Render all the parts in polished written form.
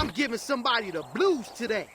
I'm giving somebody the blues today.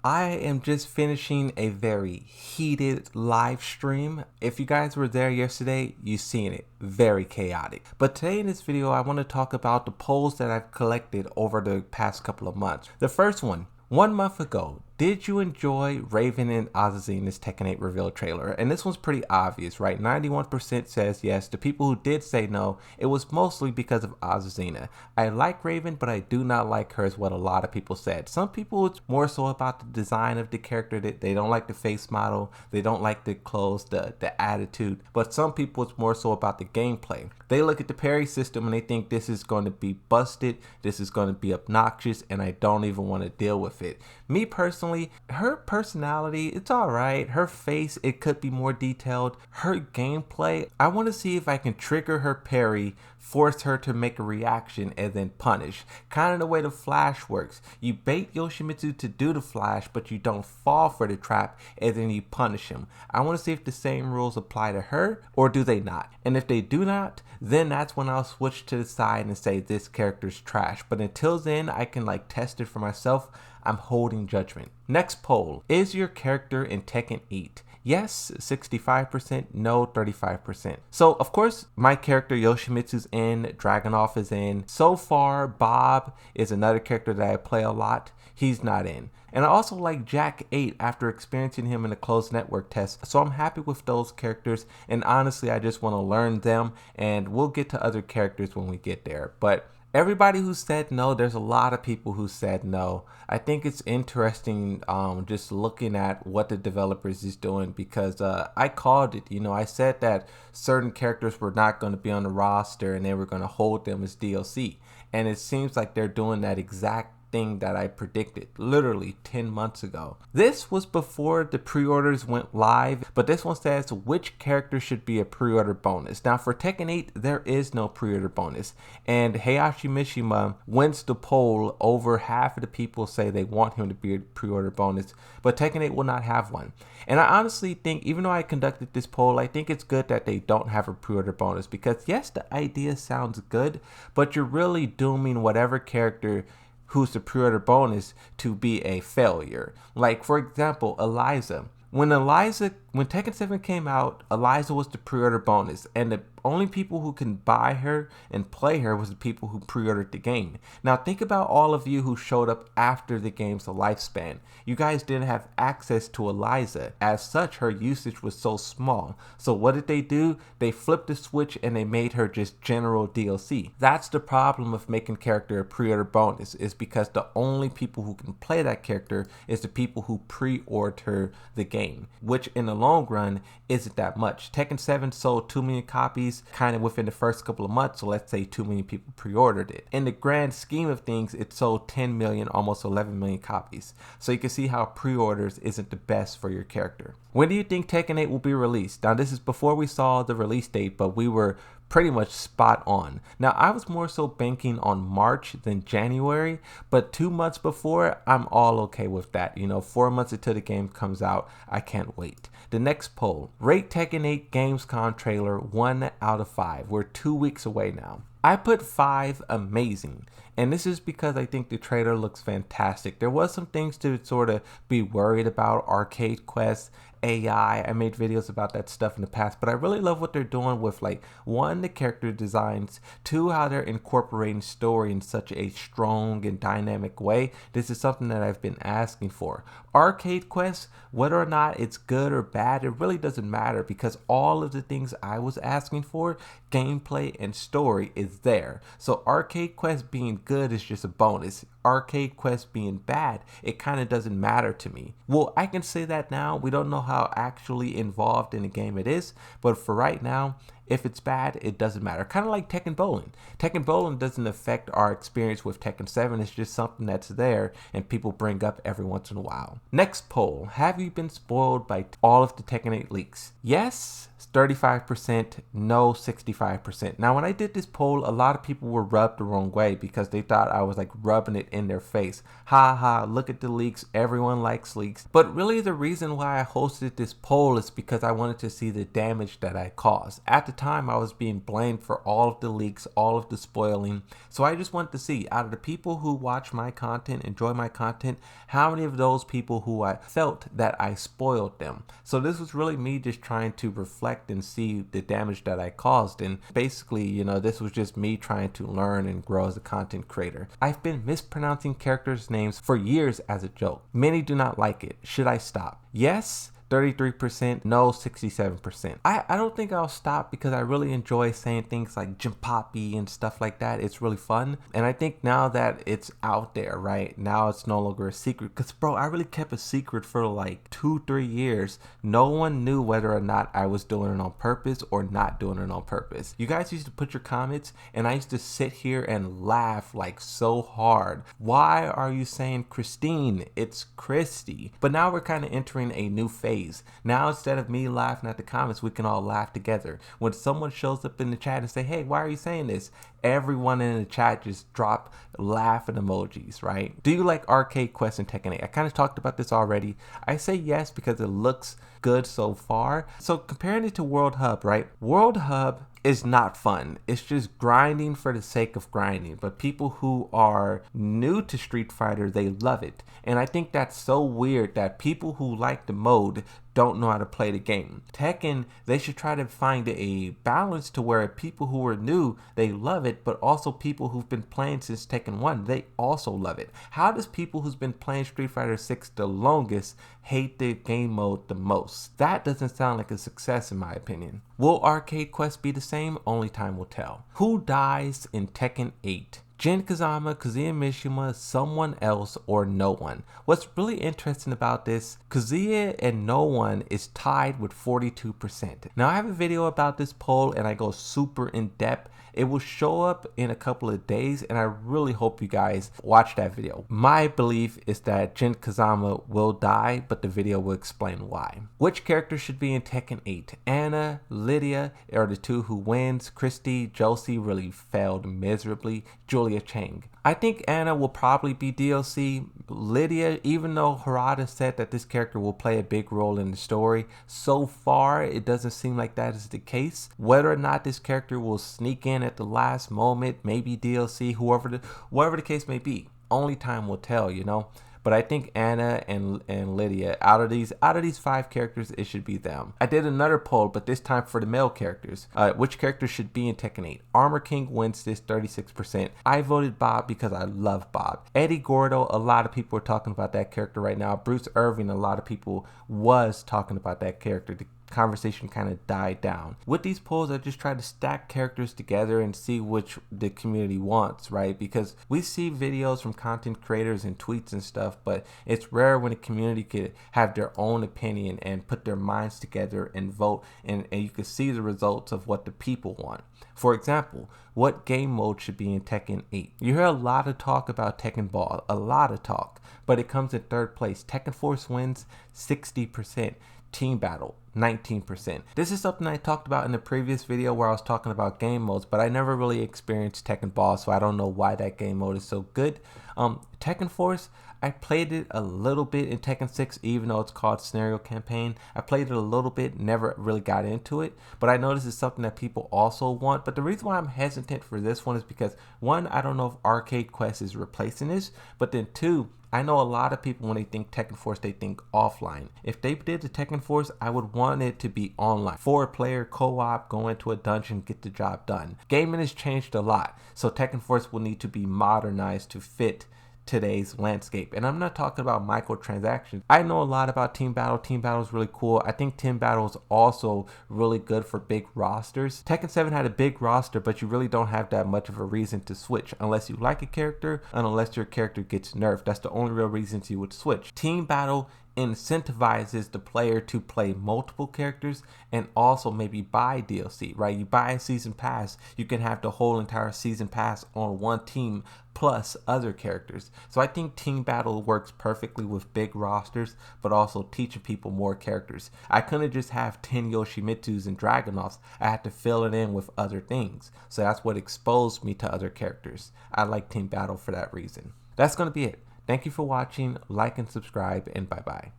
I am just finishing a very heated live stream. If you guys were there yesterday, you've seen it. Very chaotic. But today in this video, I want to talk about the polls that I've collected over the past couple of months. The first one month ago, did you enjoy Raven and Azazina's Tekken 8 reveal trailer? And this one's pretty obvious, right? 91% says yes. The people who did say no, it was mostly because of Azazina. I like Raven, but I do not like her, is what a lot of people said. Some people, it's more so about the design of the character. That they don't like the face model, they don't like the clothes, the attitude. But some people, it's more so about the gameplay. They look at the parry system and they think this is going to be busted, this is going to be obnoxious, and I don't even want to deal with it. Me personally, her personality, it's alright. Her face, it could be more detailed. Her gameplay, I want to see if I can trigger her parry, force her to make a reaction, and then punish. Kind of the way the flash works. You bait Yoshimitsu to do the flash, but you don't fall for the trap, and then you punish him. I want to see if the same rules apply to her, or do they not? And if they do not, then that's when I'll switch to the side and say this character's trash. But until then, I can test it for myself. I'm holding judgment. Next poll, is your character in Tekken 8? Yes, 65%, no, 35%. So, of course, my character Yoshimitsu's in, Dragunov is in. So far, Bob is another character that I play a lot. He's not in. And I also like Jack 8 after experiencing him in a closed network test. So I'm happy with those characters. And honestly, I just want to learn them. And we'll get to other characters when we get there. But everybody who said no, there's a lot of people who said no. I think it's interesting just looking at what the developers is doing, because I called it. I said that certain characters were not going to be on the roster and they were going to hold them as DLC. And it seems like they're doing that exact thing that I predicted literally 10 months ago. This was before the pre-orders went live, but this one says which character should be a pre-order bonus. Now for Tekken 8, there is no pre-order bonus, and Heihachi Mishima wins the poll. Over half of the people say they want him to be a pre-order bonus, but Tekken 8 will not have one. And I honestly think, even though I conducted this poll, I think it's good that they don't have a pre-order bonus, because yes, the idea sounds good, but you're really dooming whatever character who's the pre-order bonus to be a failure. Like, for example, Eliza. When Tekken 7 came out, Eliza was the pre-order bonus, and the only people who can buy her and play her was the people who pre-ordered the game. Now think about all of you who showed up after the game's lifespan. You guys didn't have access to Eliza. As such, her usage was so small. So what did they do? They flipped the switch and they made her just general DLC. That's the problem of making character a pre-order bonus, is because the only people who can play that character is the people who pre-order the game, which in the long run isn't that much. Tekken 7 sold 2 million copies kind of within the first couple of months, so let's say 2 million people pre-ordered it. In the grand scheme of things, it sold 10 million, almost 11 million copies. So you can see how pre-orders isn't the best for your character. When do you think Tekken 8 will be released? Now this is before we saw the release date, but we were pretty much spot on. Now I was more so banking on March than January, but 2 months before, I'm all okay with that. 4 months until the game comes out, I can't wait. The next poll, rate Tekken 8 Gamescom trailer 1 out of 5. We're 2 weeks away now. I put 5 amazing, and this is because I think the trailer looks fantastic. There was some things to sort of be worried about, Arcade Quest, AI. I made videos about that stuff in the past, but I really love what they're doing with, one, the character designs, 2, how they're incorporating story in such a strong and dynamic way. This is something that I've been asking for. Arcade Quest, whether or not it's good or bad, it really doesn't matter, because all of the things I was asking for, gameplay and story, is there. So Arcade Quest being good is just a bonus. Arcade Quest being bad, it kind of doesn't matter to me. Well, I can say that now. We don't know how actually involved in the game it is, but for right now, if it's bad, it doesn't matter. Kind of like Tekken Bowling. Tekken Bowling doesn't affect our experience with Tekken 7. It's just something that's there and people bring up every once in a while. Next poll, have you been spoiled by all of the Tekken 8 leaks? Yes, 35%, no, 65%. Now, when I did this poll, a lot of people were rubbed the wrong way because they thought I was like rubbing it in their face. Ha ha, look at the leaks. Everyone likes leaks. But really the reason why I hosted this poll is because I wanted to see the damage that I caused. At the time I was being blamed for all of the leaks, all of the spoiling. So I just wanted to see, out of the people who watch my content, enjoy my content, how many of those people who I felt that I spoiled them. So this was really me just trying to reflect and see the damage that I caused. And basically, you know, this was just me trying to learn and grow as a content creator. I've been mispronouncing characters' names for years as a joke. Many do not like it. Should I stop? Yes, 33%, no, 67%. I don't think I'll stop because I really enjoy saying things like Jimpapi and stuff like that. It's really fun. And I think now that it's out there, right, now it's no longer a secret. Because, bro, I really kept a secret for like 2-3 years. No one knew whether or not I was doing it on purpose or not doing it on purpose. You guys used to put your comments and I used to sit here and laugh like so hard. Why are you saying Christine? It's Christy. But now we're kind of entering a new phase. Now instead of me laughing at the comments, we can all laugh together. When someone shows up in the chat and say, hey, why are you saying this? Everyone in the chat just drop laughing emojis, right? Do you like Arcade Quest and Tekken 8? I kind of talked about this already. I say yes because it looks good so far. So comparing it to World Hub, right? World Hub is not fun. It's just grinding for the sake of grinding. But people who are new to Street Fighter, they love it. And I think that's so weird that people who like the mode don't know how to play the game. Tekken, they should try to find a balance to where people who are new, they love it, but also people who've been playing since Tekken 1, they also love it. How does people who's been playing Street Fighter 6 the longest hate the game mode the most? That doesn't sound like a success in my opinion. Will Arcade Quest be the same? Only time will tell. Who dies in Tekken 8? Jin Kazama, Kazuya Mishima, someone else, or no one? What's really interesting about this, Kazuya and no one is tied with 42%. Now I have a video about this poll and I go super in depth. It will show up in a couple of days and I really hope you guys watch that video. My belief is that Jin Kazama will die, but the video will explain why. Which character should be in Tekken 8? Anna, Lydia are the two who wins. Christy, Josie really failed miserably. Julia Chang. I think Anna will probably be DLC. Lydia, even though Harada said that this character will play a big role in the story, so far it doesn't seem like that is the case. Whether or not this character will sneak in at the last moment, maybe DLC, whatever the case may be, only time will tell, you know. But I think Anna and Lydia, out of these 5 characters, it should be them. I did another poll, but this time for the male characters. Which character should be in Tekken 8? Armor King wins this 36%. I voted Bob because I love Bob. Eddie Gordo, a lot of people are talking about that character right now. Bruce Irving, a lot of people was talking about that character. The conversation kind of died down. With these polls, I just try to stack characters together and see which the community wants, right? Because we see videos from content creators and tweets and stuff, but it's rare when a community could have their own opinion and put their minds together and vote, and you can see the results of what the people want. For example, what game mode should be in Tekken 8? You hear a lot of talk about Tekken Ball, a lot of talk, but it comes in 3rd place. Tekken Force wins 60%. Team Battle 19%. This is something I talked about in the previous video where I was talking about game modes, but I never really experienced Tekken Ball, so I don't know why that game mode is so good. Tekken Force, I played it a little bit in Tekken 6, even though it's called Scenario Campaign. I played it a little bit, never really got into it, but I know this is something that people also want. But the reason why I'm hesitant for this one is because, one, I don't know if Arcade Quest is replacing this, but then 2, I know a lot of people, when they think Tekken Force, they think offline. If they did the Tekken Force, I would want it to be online. 4-player co-op, go into a dungeon, get the job done. Gaming has changed a lot, so Tekken Force will need to be modernized to fit today's landscape. And I'm not talking about microtransactions. I know a lot about Team Battle. Team Battle is really cool. I think Team Battle is also really good for big rosters. Tekken 7 had a big roster, but you really don't have that much of a reason to switch unless you like a character and unless your character gets nerfed. That's the only real reasons you would switch. Team Battle incentivizes the player to play multiple characters and also maybe buy DLC, right? You buy a season pass, you can have the whole entire season pass on one team plus other characters. So I think Team Battle works perfectly with big rosters, but also teaching people more characters. I couldn't just have 10 Yoshimitsus and Dragunovs. I had to fill it in with other things. So that's what exposed me to other characters. I like Team Battle for that reason. That's going to be it. Thank you for watching, like and subscribe, and bye-bye.